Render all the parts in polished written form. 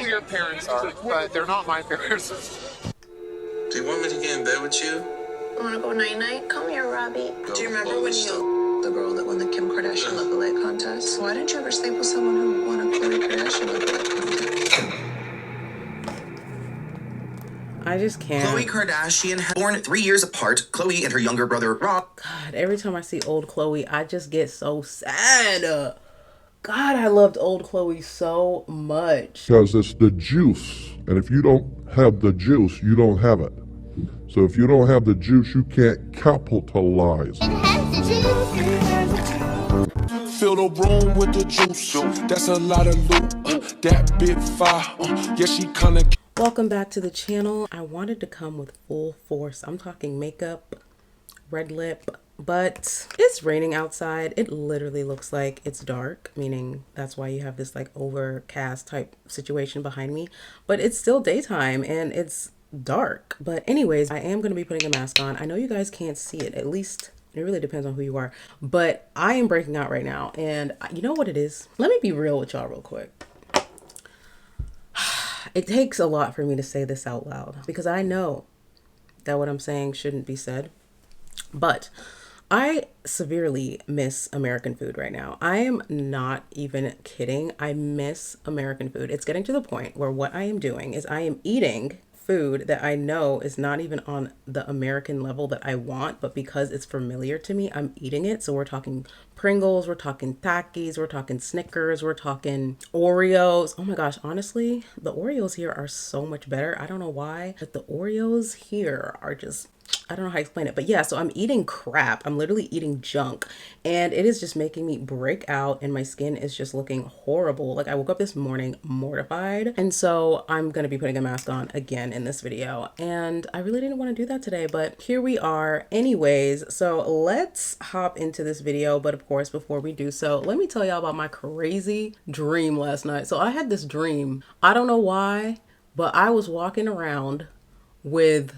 who your parents are, but they're not my parents. Do you want me to get in bed with you? Wanna go night-night? Come here, Robbie. Do you remember when the girl that won the Kim Kardashian lookalike contest? Why didn't you ever sleep with someone who won a KHLOE Kardashian lookalike contest? I just can't. KHLOE Kardashian, born 3 years apart, KHLOE and her younger brother Rob. God, every time I see old KHLOE, I just get so sad. God, I loved old KHLOE so much. Because it's the juice. And if you don't have the juice, you don't have it. So if you don't have the juice, you can't capitalize. Fill the room with the juice. That's a lot of loot. That big fire. Yeah, she kinda. Welcome back to the channel. I wanted to come with full force. I'm talking makeup, red lip, but it's raining outside. It literally looks like it's dark, meaning that's why you have this like overcast type situation behind me, but it's still daytime and it's dark. But anyways, I am going to be putting a mask on. I know you guys can't see it, at least it really depends on who you are, but I am breaking out right now. And you know what it is? Let me be real with y'all real quick. It takes a lot for me to say this out loud because I know that what I'm saying shouldn't be said, but I severely miss American food right now. I am not even kidding. I miss American food. It's getting to the point where what I am doing is I am eating food that I know is not even on the American level that I want, but because it's familiar to me, I'm eating it. So we're talking Pringles, we're talking Takis, we're talking Snickers, we're talking Oreos. Oh my gosh, honestly, the Oreos here are so much better. I don't know why, but the Oreos here are just, I don't know how to explain it, but yeah, so I'm eating crap. I'm literally eating junk and it is just making me break out and my skin is just looking horrible. Like I woke up this morning mortified. And so I'm going to be putting a mask on again in this video. And I really didn't want to do that today, but here we are anyways. So let's hop into this video. But of course, before we do so, let me tell y'all about my crazy dream last night. So I had this dream. I don't know why, but I was walking around with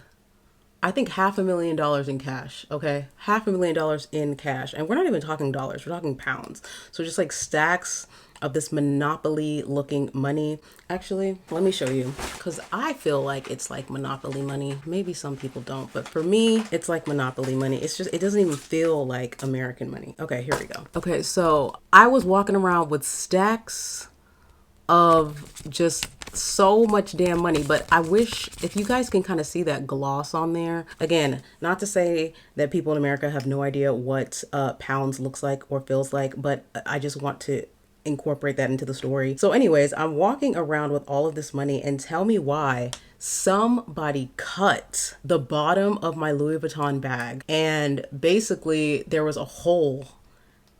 I think $500,000 in cash. Okay. $500,000 in cash. And we're not even talking dollars. We're talking pounds. So just like stacks of this Monopoly looking money. Actually, let me show you because I feel like it's like Monopoly money. Maybe some people don't, but for me, it's like Monopoly money. It's just, it doesn't even feel like American money. Okay, here we go. Okay. So I was walking around with stacks of just so much damn money, but I wish if you guys can kind of see that gloss on there. Again, not to say that people in America have no idea what pounds looks like or feels like, but I just want to incorporate that into the story. So anyways, I'm walking around with all of this money and tell me why somebody cut the bottom of my Louis Vuitton bag and basically there was a hole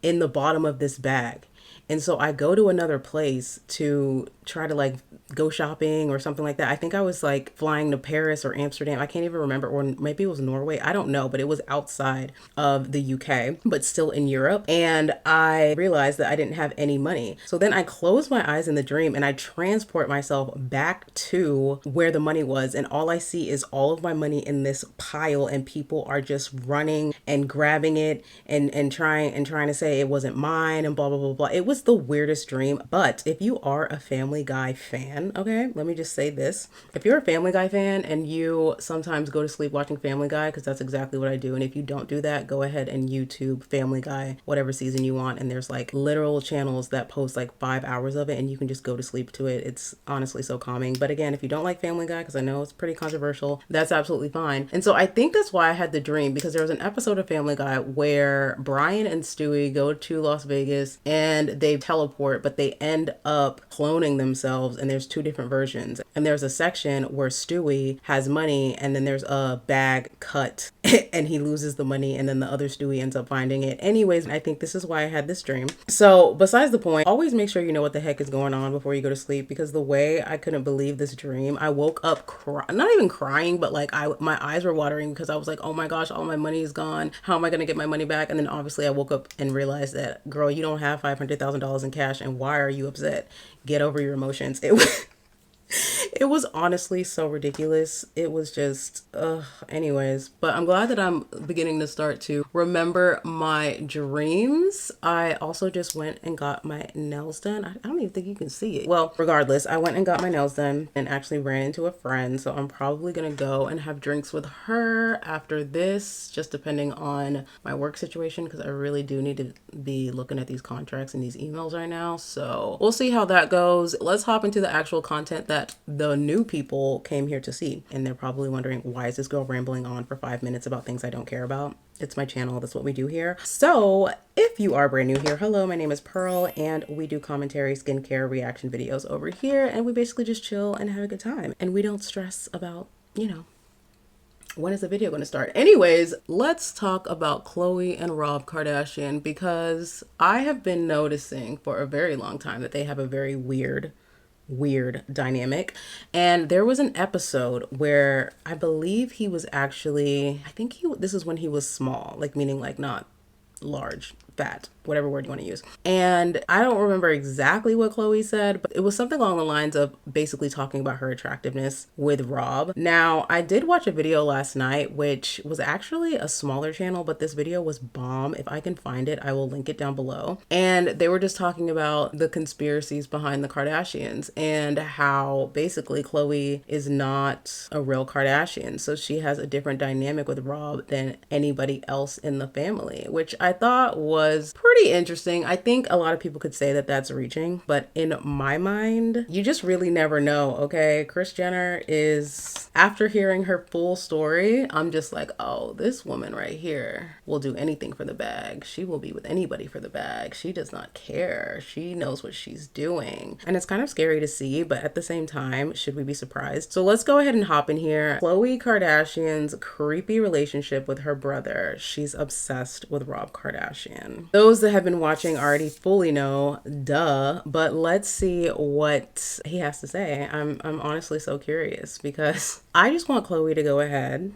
in the bottom of this bag. And so I go to another place to try to like go shopping or something like that. I think I was like flying to Paris or Amsterdam. I can't even remember, or maybe it was Norway. I don't know, but it was outside of the UK, but still in Europe. And I realized that I didn't have any money. So then I close my eyes in the dream and I transport myself back to where the money was. And all I see is all of my money in this pile and people are just running and grabbing it and trying to say it wasn't mine and blah, blah, blah, blah. It was the weirdest dream. But if you are a Family Guy fan, okay, let me just say this. If you're a Family Guy fan and you sometimes go to sleep watching Family Guy, because that's exactly what I do. And if you don't do that, go ahead and YouTube Family Guy, whatever season you want. And there's like literal channels that post like 5 hours of it and you can just go to sleep to it. It's honestly so calming. But again, if you don't like Family Guy, because I know it's pretty controversial, that's absolutely fine. And so I think that's why I had the dream, because there was an episode of Family Guy where Brian and Stewie go to Las Vegas and they teleport, but they end up cloning themselves, and there's two different versions. And there's a section where Stewie has money and then there's a bag cut and he loses the money and then the other Stewie ends up finding it. Anyways, I think this is why I had this dream. So besides the point, always make sure you know what the heck is going on before you go to sleep, because the way I couldn't believe this dream, I woke up not even crying, but like my eyes were watering because I was like, oh my gosh, all my money is gone. How am I going to get my money back? And then obviously I woke up and realized that, girl, you don't have $500,000 in cash, and why are you upset? Get over your emotions. It It was honestly so ridiculous. It was just, anyways. But I'm glad that I'm beginning to start to remember my dreams. I also just went and got my nails done. I don't even think you can see it. Well, regardless, I went and got my nails done and actually ran into a friend. So I'm probably going to go and have drinks with her after this, just depending on my work situation, because I really do need to be looking at these contracts and these emails right now. So we'll see how that goes. Let's hop into the actual content that the new people came here to see. And they're probably wondering, why is this girl rambling on for 5 minutes about things I don't care about? It's my channel. That's what we do here. So if you are brand new here, hello, my name is Pearl and we do commentary, skincare, reaction videos over here. And we basically just chill and have a good time. And we don't stress about, you know, when is the video going to start? Anyways, let's talk about Khloe and Rob Kardashian, because I have been noticing for a very long time that they have a very weird dynamic. And there was an episode where I believe he was actually, this is when he was small, like meaning like not large, fat, whatever word you want to use. And I don't remember exactly what Khloe said, but it was something along the lines of basically talking about her attractiveness with Rob. Now, I did watch a video last night, which was actually a smaller channel, but this video was bomb. If I can find it, I will link it down below. And they were just talking about the conspiracies behind the Kardashians and how basically Khloe is not a real Kardashian. So she has a different dynamic with Rob than anybody else in the family, which I thought was pretty interesting. I think a lot of people could say that that's reaching, but in my mind, you just really never know, okay? Kris Jenner is, after hearing her full story, I'm just like, oh, this woman right here will do anything for the bag. She will be with anybody for the bag. She does not care. She knows what she's doing. And it's kind of scary to see, but at the same time, should we be surprised? So let's go ahead and hop in here. Khloe Kardashian's creepy relationship with her brother. She's obsessed with Rob Kardashian. Those that have been watching already fully know, duh, but let's see what he has to say. I'm honestly so curious, because I just want Khloe to go ahead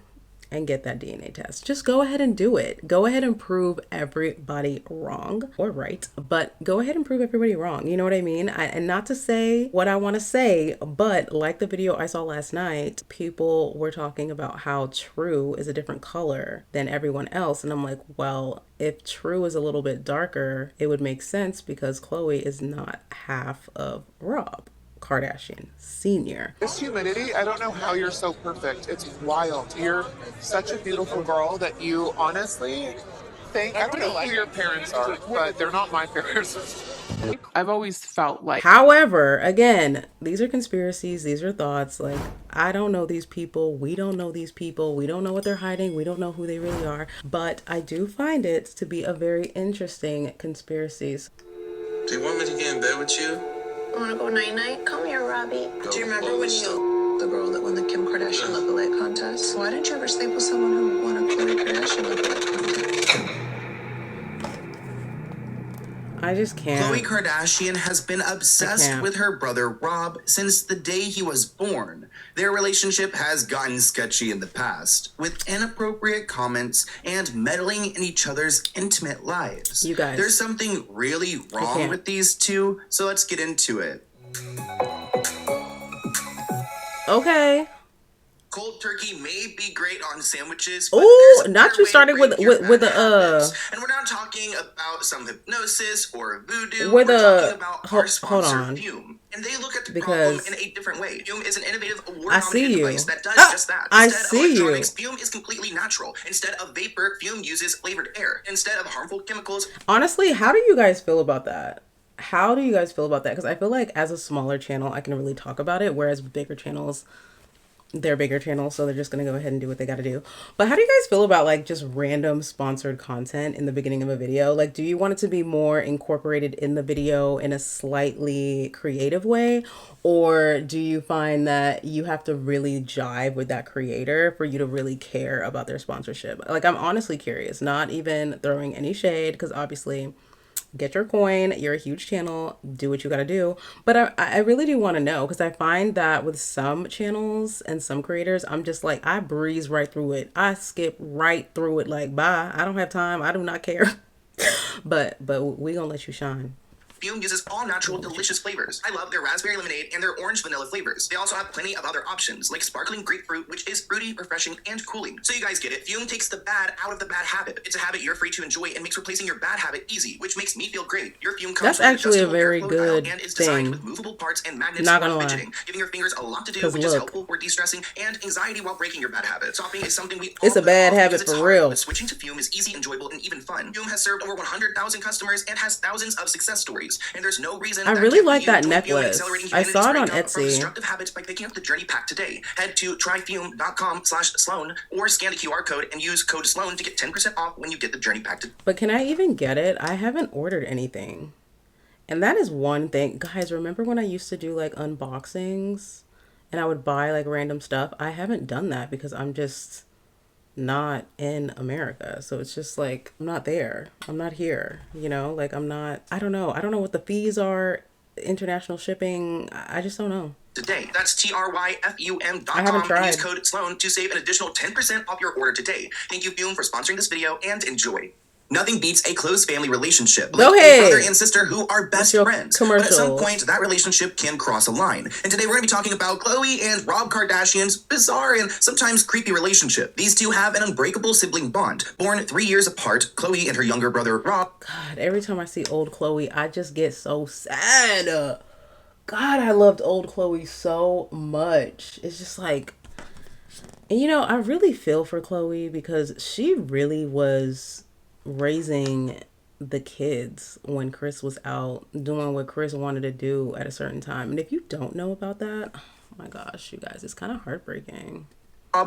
and get that DNA test. Just go ahead and do it. Go ahead and prove everybody wrong, or right, but go ahead and prove everybody wrong. You know what I mean? And not to say what I want to say, but like the video I saw last night, people were talking about how True is a different color than everyone else. And I'm like, well, if True is a little bit darker, it would make sense because Khloe is not half of Rob Kardashian Sr. This humidity, I don't know how you're so perfect. It's wild. You're such a beautiful girl that you honestly think, I don't know who your parents are, but they're not my parents. I've always felt like. However, again, these are conspiracies. These are thoughts. Like, I don't know these people. We don't know these people. We don't know what they're hiding. We don't know who they really are. But I do find it to be a very interesting conspiracies. Do you want me to get in bed with you? Want to go night-night? Come here, Robbie. Do you remember when the girl that won the Kim Kardashian lookalike contest? Why didn't you ever sleep with someone who won a Khloe Kardashian lookalike contest? I just can't. Khloe Kardashian has been obsessed with her brother Rob since the day he was born. Their relationship has gotten sketchy in the past, with inappropriate comments and meddling in each other's intimate lives. You guys. There's something really wrong with these two, so let's get into it. Okay. Cold turkey may be great on sandwiches. Ooh, not you started with And we're not talking about some hypnosis or voodoo. We're talking about our sponsor, Fume. And they look at the problem in a different way. Fume is an innovative award-nominated device that does just that. Instead of electronics, Fume is completely natural. Instead of vapor, Fume uses flavored air. Instead of harmful chemicals. Honestly, how do you guys feel about that? How do you guys feel about that? Because I feel like as a smaller channel, I can really talk about it, whereas with bigger channels, they're bigger channels, so they're just gonna go ahead and do what they gotta do. But how do you guys feel about like just random sponsored content in the beginning of a video? Like, do you want it to be more incorporated in the video in a slightly creative way? Or do you find that you have to really jive with that creator for you to really care about their sponsorship? Like, I'm honestly curious, not even throwing any shade, because obviously get your coin, you're a huge channel, do what you gotta do. But I really do want to know, because I find that with some channels and some creators, I'm just like, I breeze right through it. I skip right through it, like, bye, I don't have time, I do not care. but we gonna let you shine. Fume uses all natural, delicious flavors. I love their raspberry lemonade and their orange vanilla flavors. They also have plenty of other options, like sparkling grapefruit, which is fruity, refreshing, and cooling. So you guys get it. Fume takes the bad out of the bad habit. It's a habit you're free to enjoy and makes replacing your bad habit easy, which makes me feel great. Your Fume comes That's actually a very good and is designed with thing. movable parts and magnets Not for gonna fidgeting, lie. giving your fingers a lot to do, 'Cause which is look. helpful for de-stressing and anxiety while breaking your bad habit. Stopping is something we all It's a bad put off habit because it's for hard, real. but switching to Fume is easy, enjoyable, and even fun. Fume has served over 100,000 customers and has thousands of success stories. And there's no reason I that really can't like be that you. Join Fume in necklace. accelerating I saw it on humanity's breakdown from Etsy. destructive habits by picking up the Journey Pack today. Head to tryfume.com/Sloan or scan the QR code and use code Sloan to get 10% off when you get the Journey Pack. But can I even get it? I haven't ordered anything. And that is one thing. Guys, remember when I used to do like unboxings and I would buy like random stuff? I haven't done that because I'm just not in America. So it's just like, I'm not there. I'm not here. You know, like I'm not, I don't know. I don't know what the fees are, international shipping. I just don't know. Today. That's tryfum.com. I haven't tried. Use code Sloan to save an additional 10% off your order today. Thank you, Fume, for sponsoring this video and enjoy. Nothing beats a close family relationship. Go Like ahead. a brother and sister who are best friends. But at some commercials? point, that relationship can cross a line. And today we're going to be talking about Khloe and Rob Kardashian's bizarre and sometimes creepy relationship. These two have an unbreakable sibling bond. Born 3 years apart, Khloe and her younger brother Rob. God, every time I see old Khloe, I just get so sad. God, I loved old Khloe so much. It's just like, and you know, I really feel for Khloe because she really was raising the kids when Chris was out doing what Chris wanted to do at a certain time. And if you don't know about that, oh my gosh, you guys, it's kind of heartbreaking.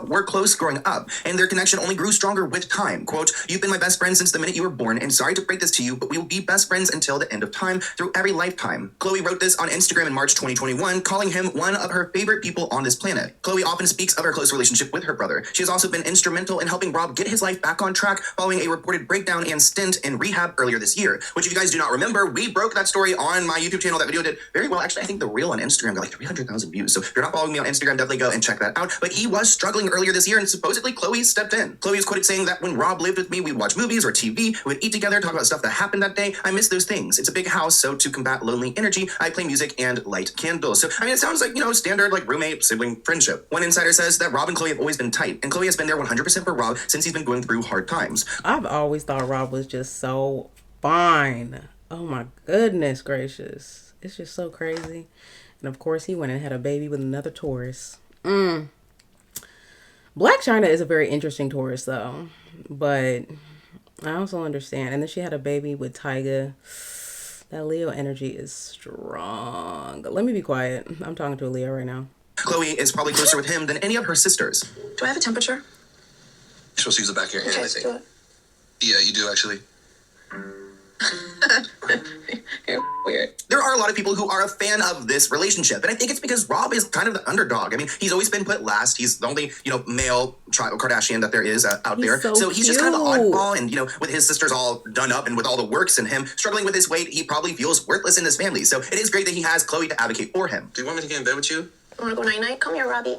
Were close growing up, and their connection only grew stronger with time. Quote, "You've been my best friend since the minute you were born, and sorry to break this to you, but we will be best friends until the end of time, through every lifetime." Khloe wrote this on Instagram in March 2021, calling him one of her favorite people on this planet. Khloe often speaks of her close relationship with her brother. She has also been instrumental in helping Rob get his life back on track following a reported breakdown and stint in rehab earlier this year, which if you guys do not remember, we broke that story on my YouTube channel. That video did very well. Actually, I think the reel on Instagram got like 300,000 views. So if you're not following me on Instagram, definitely go and check that out. But he was struggling earlier this year, and supposedly Khloe stepped in. Khloe is quoted saying that when Rob lived with me, we'd watch movies or TV, we'd eat together, talk about stuff that happened that day. I miss those things. It's a big house, so to combat lonely energy, I play music and light candles. So, I mean, it sounds like, you know, standard like roommate, sibling friendship. One insider says that Rob and Khloe have always been tight, and Khloe has been there 100% for Rob since he's been going through hard times. I've always thought Rob was just so fine. Oh my goodness gracious. It's just so crazy. And of course, he went and had a baby with another Taurus. Black China is a very interesting Taurus, though. But I also understand. And then she had a baby with Tyga. That Leo energy is strong. Let me be quiet. I'm talking to a Leo right now. Khloe is probably closer with him than any of her sisters. Do I have a temperature? You're supposed to use the back of your hand, Okay, I let's think. do it. Yeah, you do actually. You're weird. There are a lot of people who are a fan of this relationship, and I think it's because Rob is kind of the underdog. I mean, he's always been put last. He's the only, you know, male Kardashian that there is out He's there. so He's just kind of the cute. oddball, and, you know, with his sisters all done up and with all the works and him struggling with his weight, he probably feels worthless in his family. So it is great that he has Khloe to advocate for him. Do you want me to get in bed with you? You wanna go night-night? Come here, Robbie.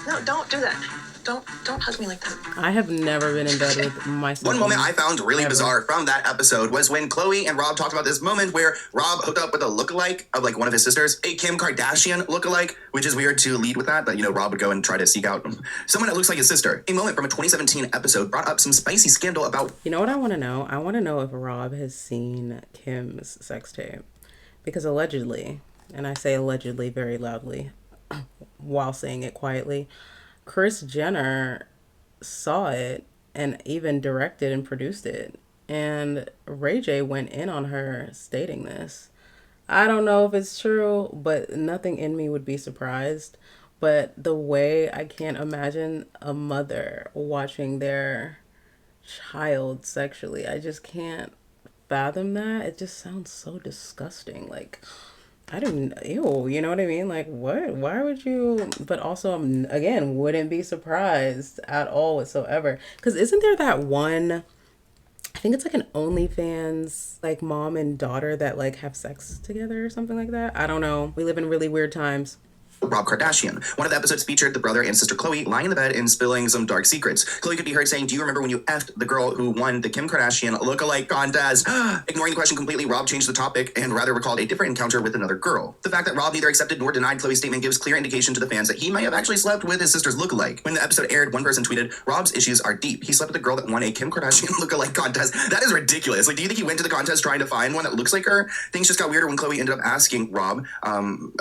No, don't do that. Don't hug me like that. I have never been in bed with my sister. One moment I found really Ever. bizarre from that episode was when Khloe and Rob talked about this moment where Rob hooked up with a lookalike of like one of his sisters, a Kim Kardashian lookalike, which is weird to lead with that, but you know, Rob would go and try to seek out someone that looks like his sister. A moment from a 2017 episode brought up some spicy scandal about. You know what I want to know? I want to know if Rob has seen Kim's sex tape. Because allegedly, and I say allegedly very loudly while saying it quietly, Kris Jenner saw it and even directed and produced it. And Ray J went in on her stating this. I don't know if it's true, but nothing in me would be surprised. But the way I can't imagine a mother watching their child sexually, I just can't fathom that. It just sounds so disgusting. Like, I don't, ew, you know what I mean? Like, what? Why would you? But also, again, wouldn't be surprised at all whatsoever. Because isn't there that one, I think it's like an OnlyFans, like mom and daughter that like have sex together or something like that? I don't know. We live in really weird times. Rob Kardashian. One of the episodes featured the brother and sister Khloe lying in the bed and spilling some dark secrets. Khloe could be heard saying, "Do you remember when you effed the girl who won the Kim Kardashian lookalike contest?" Ignoring the question completely, Rob changed the topic and rather recalled a different encounter with another girl. The fact that Rob neither accepted nor denied Khloe's statement gives clear indication to the fans that he might have actually slept with his sister's lookalike. When the episode aired, one person tweeted, "Rob's issues are deep. He slept with a girl that won a Kim Kardashian lookalike contest." That is ridiculous. Like, do you think he went to the contest trying to find one that looks like her? Things just got weirder when Khloe ended up asking Rob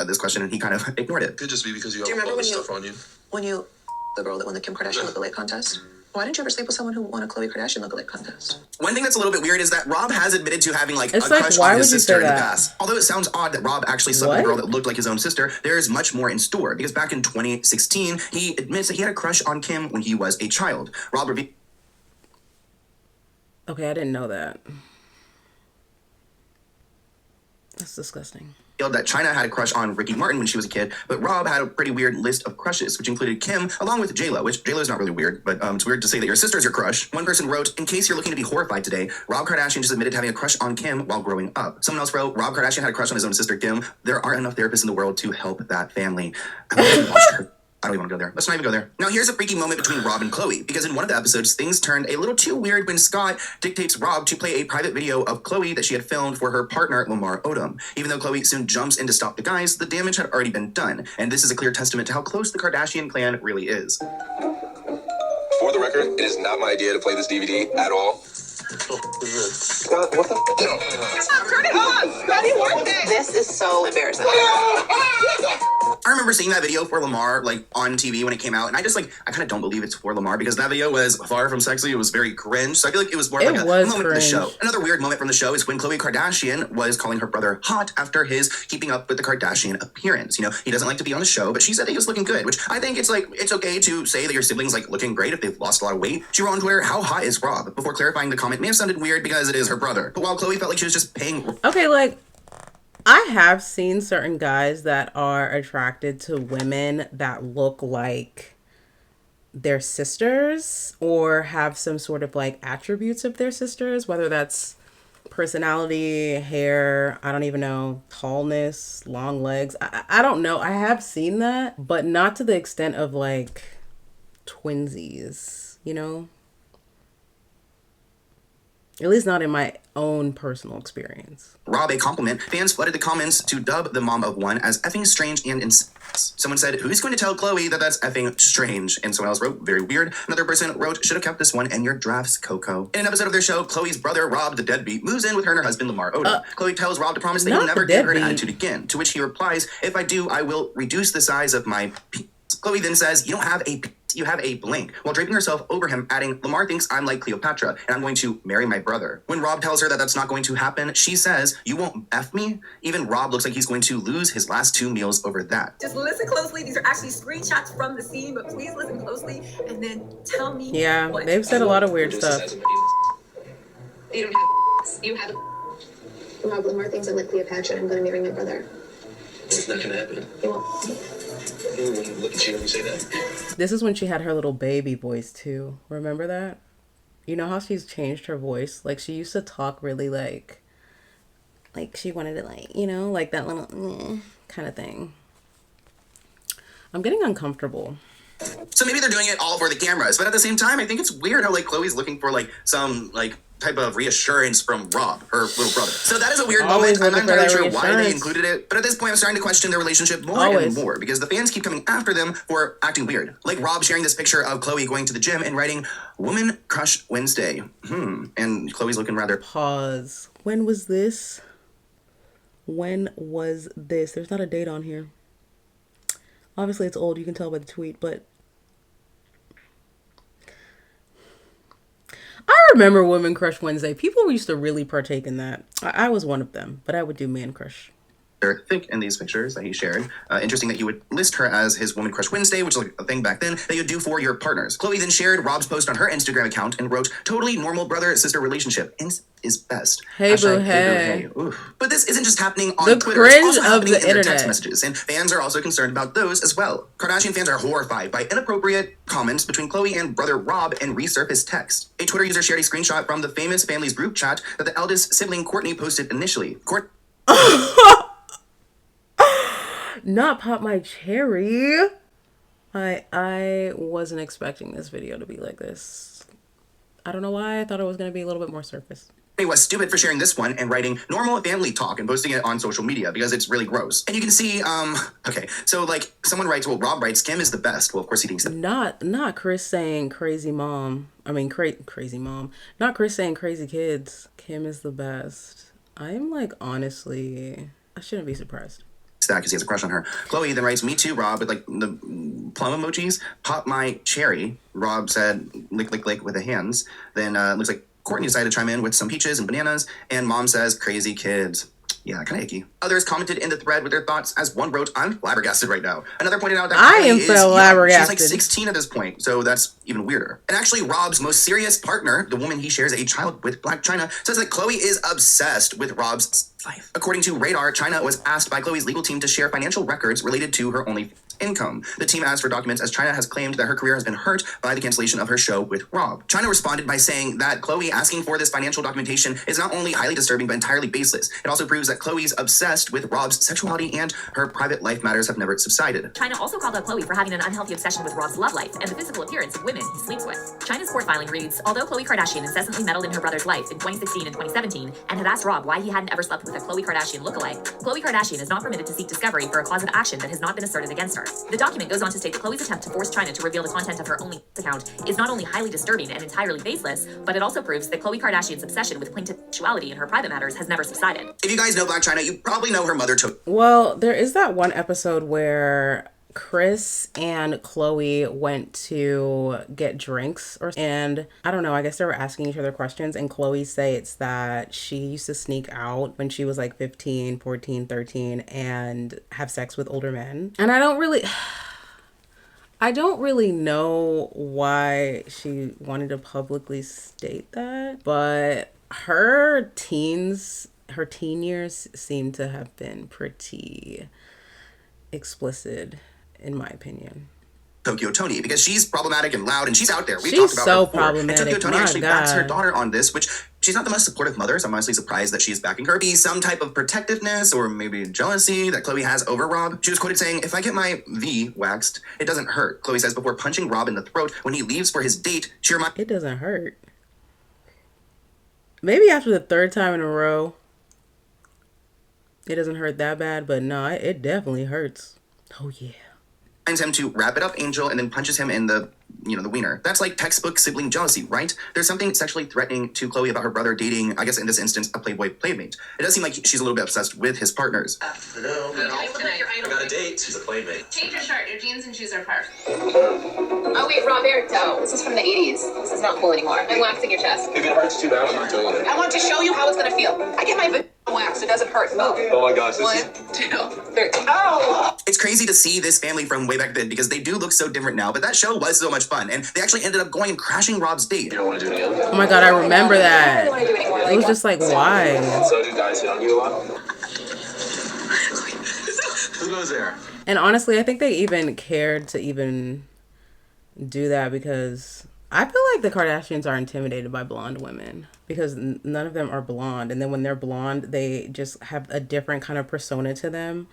this question, and he kind of ignored it. Could just be because you have remember all this when stuff on you. the girl that won the Kim Kardashian lookalike contest? Why didn't you ever sleep with someone who won a Khloe Kardashian lookalike contest? One thing that's a little bit weird is that Rob has admitted to having like it's a crush why on his would you sister say in the that? past. Although it sounds odd that Rob actually slept with a girl that looked like his own sister, there is much more in store because back in 2016, he admits that he had a crush on Kim when he was a child. Rob revealed. Okay, I didn't know that. That's disgusting. That China had a crush on Ricky Martin when she was a kid, but Rob had a pretty weird list of crushes, which included Kim, along with J-Lo, which J-Lo is not really weird, but it's weird to say that your sister is your crush. One person wrote, "In case you're looking to be horrified today, Rob Kardashian just admitted having a crush on Kim while growing up." Someone else wrote, "Rob Kardashian had a crush on his own sister, Kim. There aren't enough therapists in the world to help that family." I don't even want to go there. Let's not even go there. Now, here's a freaky moment between Rob and Khloe, because in one of the episodes, things turned a little too weird when Scott dictates Rob to play a private video of Khloe that she had filmed for her partner, Lamar Odom. Even though Khloe soon jumps in to stop the guys, the damage had already been done. And this is a clear testament to how close the Kardashian clan really is. For the record, it is not my idea to play this DVD at all. What the? Turn it on! Daddy, work it! This is so embarrassing. I remember seeing that video for Lamar, like, on TV when it came out, and I kind of don't believe it's for Lamar, because that video was far from sexy. It was very cringe, so I feel like it was more like a moment from the show. Another weird moment from the show is when Khloe Kardashian was calling her brother hot after his keeping up with the Kardashian appearance. You know, he doesn't like to be on the show, but she said that he was looking good, which I think it's okay to say that your siblings, like, looking great if they've lost a lot of weight. She wrote on Twitter, "How hot is Rob?" before clarifying the comment may have sounded weird because it is her brother. But while Khloe felt like she was just paying... Okay, like, I have seen certain guys that are attracted to women that look like their sisters or have some sort of like attributes of their sisters, whether that's personality, hair, I don't even know, tallness, long legs. I don't know. I have seen that, but not to the extent of like twinsies, you know? At least not in my own personal experience. Rob a compliment. Fans flooded the comments to dub the mom of one as effing strange and insane. Someone said, "Who's going to tell Khloe that that's effing strange?" And someone else wrote, "Very weird." Another person wrote, "Should have kept this one in your drafts, Coco." In an episode of their show, Khloe's brother, Rob, the deadbeat, moves in with her and her husband, Lamar Odom. Khloe tells Rob to promise that he'll never give her an attitude again, to which he replies, "If I do, I will reduce the size of my penis." Khloe then says, "You don't have a penis, you have a blank," while draping herself over him, adding, "Lamar thinks I'm like Cleopatra, and I'm going to marry my brother." When Rob tells her that that's not going to happen, she says, "You won't F me?" Even Rob looks like he's going to lose his last 2 meals over that. Just listen closely. These are actually screenshots from the scene, but please listen closely and then tell me. Yeah, they've said a lot of weird stuff. You don't have... You have... Rob, Lamar thinks I'm like Cleopatra, I'm going to marry my brother. It's not gonna happen. You won't. Look at you when you say that. This is when she had her little baby voice too. Remember that? You know how she's changed her voice? Like, she used to talk really like she wanted it, like, you know, like that little kind of thing. I'm getting uncomfortable. So maybe they're doing it all for the cameras, but at the same time, I think it's weird how like Khloe's looking for like some like type of reassurance from Rob, her little brother. So that is a weird moment. I'm not entirely sure why they included it, but at this point I'm starting to question their relationship more and more because the fans keep coming after them for acting weird. Like Rob sharing this picture of Khloe going to the gym and writing, "Woman Crush Wednesday." And Khloe's looking rather... Pause. When was this? When was this? There's not a date on here. Obviously it's old, you can tell by the tweet, but I remember Women Crush Wednesday. People used to really partake in that. I was one of them, but I would do Man Crush. Thick in these pictures that he shared. Interesting that he would list her as his Woman Crush Wednesday, which was like a thing back then that you'd do for your partners. Khloe then shared Rob's post on her Instagram account and wrote, "Totally normal brother-sister relationship. Is best. Hey boo, hey. But this isn't just happening on the Twitter. It's also happening of the in their internet. text messages, and fans are also concerned about those as well. Kardashian fans are horrified by inappropriate comments between Khloe and brother Rob and resurfaced text. A Twitter user shared a screenshot from the famous family's group chat that the eldest sibling Kourtney posted initially. Not pop my cherry. I wasn't expecting this video to be like this. I don't know why. I thought it was going to be a little bit more surface. He was stupid for sharing this one and writing normal family talk and posting it on social media because it's really gross. And you can see, okay, so like someone writes, well, Rob writes, Kim is the best. Well, of course he thinks that. Not Chris saying crazy mom. I mean, crazy mom. Not Chris saying crazy kids. Kim is the best. I'm like, honestly, I shouldn't be surprised. That because he has a crush on her. Chloe then writes, me too, Rob, with like the plum emojis. Pop my cherry. Rob said, lick, lick, lick with the hands. Then looks like Courtney decided to chime in with some peaches and bananas, and mom says, crazy kids. Yeah, kind of icky. Others commented in the thread with their thoughts, as one wrote, I'm flabbergasted right now. Another pointed out that I am flabbergasted. She's like 16 at this point, so that's even weirder. And actually, Rob's most serious partner, the woman he shares a child with, Black China, says that Chloe is obsessed with Rob's life. According to Radar, China was asked by Chloe's legal team to share financial records related to her only income. The team asked for documents as China has claimed that her career has been hurt by the cancellation of her show with Rob. China responded by saying that Chloe asking for this financial documentation is not only highly disturbing but entirely baseless. It also proves that Chloe's obsessed with Rob's sexuality and her private life matters have never subsided. China also called out Chloe for having an unhealthy obsession with Rob's love life and the physical appearance of women he sleeps with. China's court filing reads, although Khloe Kardashian incessantly meddled in her brother's life in 2016 and 2017 and had asked Rob why he hadn't ever slept with a Khloe Kardashian lookalike, Khloe Kardashian is not permitted to seek discovery for a cause of action that has not been asserted against her. The document goes on to state that Khloe's attempt to force China to reveal the content of her OnlyFans account is not only highly disturbing and entirely baseless, but it also proves that Khloe Kardashian's obsession with plain sexuality in her private matters has never subsided. If you guys know Black China, you probably know her mother took. Well, there is that one episode where Chris and Chloe went to get drinks and I don't know, I guess they were asking each other questions, and Chloe states that she used to sneak out when she was like 15, 14, 13 and have sex with older men. And I don't really know why she wanted to publicly state that, but her teen years seem to have been pretty explicit, in my opinion. Tokyo Tony, because she's problematic and loud and she's out there. We've she's talked about so her before. problematic. And Tokyo Tony actually God. backs her daughter on this, which she's not the most supportive mother, so I'm honestly surprised that she's backing her. Be some type of protectiveness or maybe jealousy that Chloe has over Rob. She was quoted saying, if I get my V waxed, it doesn't hurt. Chloe says before punching Rob in the throat when he leaves for his date, she reminds... It doesn't hurt. Maybe after the third time in a row, it doesn't hurt that bad, but no, it definitely hurts. Oh, yeah. Him to wrap it up, Angel, and then punches him in the, the wiener. That's like textbook sibling jealousy, right? There's something sexually threatening to Chloe about her brother dating, I guess in this instance, a Playboy playmate. It does seem like she's a little bit obsessed with his partners. Hello. I got a date. She's a playmate. Change your shirt. Your jeans and shoes are perfect. Oh wait, Roberto. This is from the 80s. This is not cool anymore. I'm waxing your chest. If it hurts too bad, I'm not doing it. I want to show you how it's gonna feel. I get my wax. It doesn't hurt. Move. Oh my gosh. One, 2, 3. Oh! It's crazy to see this family from way back then because they do look so different now, but that show was so much fun, and they actually ended up going and crashing Rob's date. You don't want to do it again? Oh my God, I remember that. I don't want to do it anymore. It was just like, why? So do guys hit on you a lot? Who goes there? And honestly, I think they even cared to even do that because I feel like the Kardashians are intimidated by blonde women because none of them are blonde. And then when they're blonde, they just have a different kind of persona to them.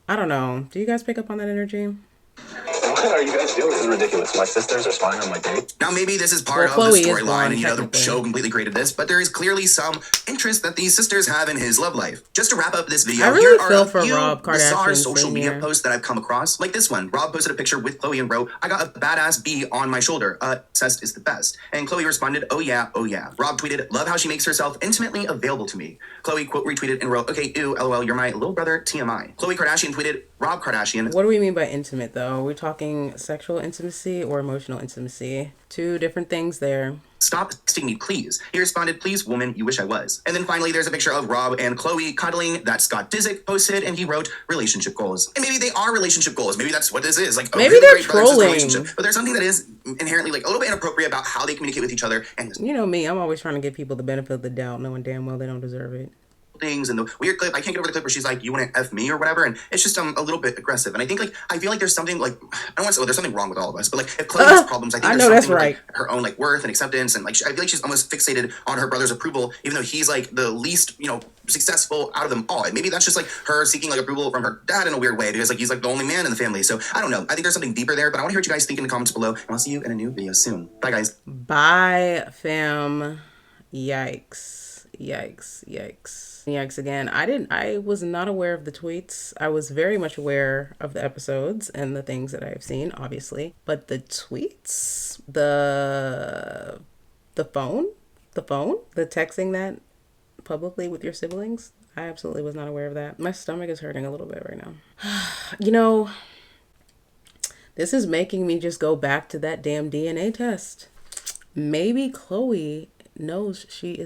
I don't know. Do you guys pick up on that energy? What are you guys doing? This is ridiculous. My sisters are spying on my date. Now, maybe this is part of the storyline, and the show completely created this, but there is clearly some interest that these sisters have in his love life. Just to wrap up this video, I really here are feel a for few Rob bizarre Kardashian social media Sr. posts that I've come across. Like this one. Rob posted a picture with Chloe and wrote, I got a badass bee on my shoulder. Obsessed is the best. And Chloe responded, oh yeah, oh yeah. Rob tweeted, love how she makes herself intimately available to me. Chloe quote retweeted and wrote, okay, ew, lol, you're my little brother, TMI. Khloe Kardashian tweeted, Rob Kardashian. What do we mean by intimate though? Are we talking sexual intimacy or emotional intimacy? Two different things there. Stop texting me, please. He responded, please, woman, you wish I was. And then finally, there's a picture of Rob and Chloe cuddling that Scott Disick posted, and he wrote, relationship goals. And maybe they are relationship goals. Maybe that's what this is. Like, maybe they're trolling. But there's something that is inherently, like, a little bit inappropriate about how they communicate with each other. And you know me, I'm always trying to give people the benefit of the doubt, knowing damn well they don't deserve it. things and the weird clip. I can't get over the clip where she's like, "You wouldn't F me" or whatever, and it's just a little bit aggressive. And I think like I feel like there's something like I don't want to say there's something wrong with all of us, but like if Chloe has problems, I think there's something with like, her own like worth and acceptance, and like I feel like she's almost fixated on her brother's approval, even though he's like the least successful out of them all. And maybe that's just like her seeking like approval from her dad in a weird way because like he's like the only man in the family. So I don't know. I think there's something deeper there, but I want to hear what you guys think in the comments below, and I'll see you in a new video soon. Bye guys. Bye fam. Yikes. Yikes again. I was not aware of the tweets. I was very much aware of the episodes and the things that I've seen, obviously. But the tweets, the phone, the texting that publicly with your siblings, I absolutely was not aware of that. My stomach is hurting a little bit right now. This is making me just go back to that damn DNA test. Maybe Chloe knows she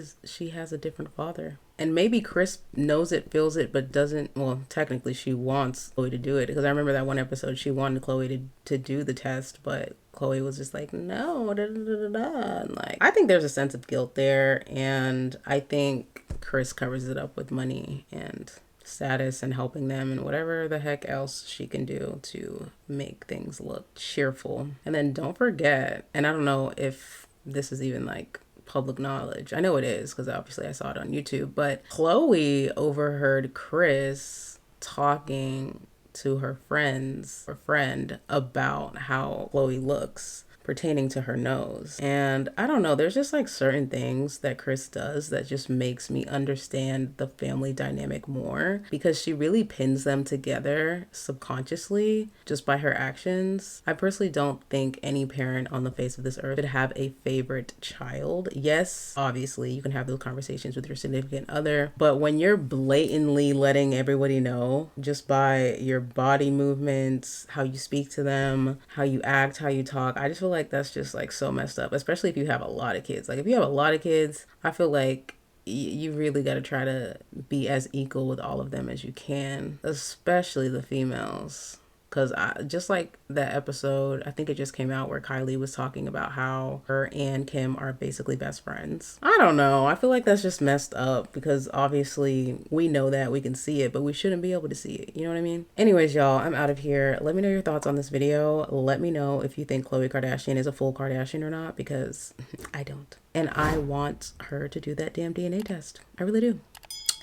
has a different father. And maybe Chris knows it, feels it, but doesn't. Well, technically she wants Chloe to do it, because I remember that one episode she wanted Chloe to do the test, but Chloe was just like, no, And like, I think there's a sense of guilt there, and I think Chris covers it up with money and status and helping them and whatever the heck else she can do to make things look cheerful. And then don't forget, and I don't know if this is even like public knowledge. I know it is because obviously I saw it on YouTube, but Chloe overheard Chris talking to her friend about how Chloe looks pertaining to her nose. And I don't know, there's just like certain things that Chris does that just makes me understand the family dynamic more, because she really pins them together subconsciously just by her actions. I personally don't think any parent on the face of this earth would have a favorite child. Yes, obviously you can have those conversations with your significant other, but when you're blatantly letting everybody know just by your body movements, how you speak to them, how you act, how you talk, I just feel like that's just like so messed up, especially if you have a lot of kids. Like if you have a lot of kids, I feel like you really got to try to be as equal with all of them as you can, especially the females. Because just like that episode, I think it just came out, where Kylie was talking about how her and Kim are basically best friends. I don't know. I feel like that's just messed up, because obviously we know that, we can see it, but we shouldn't be able to see it. You know what I mean? Anyways, y'all, I'm out of here. Let me know your thoughts on this video. Let me know if you think Khloe Kardashian is a full Kardashian or not, because I don't. And I want her to do that damn DNA test. I really do.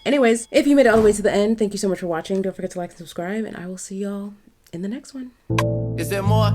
Anyways, if you made it all the way to the end, thank you so much for watching. Don't forget to like and subscribe, and I will see y'all in the next one. Is there more?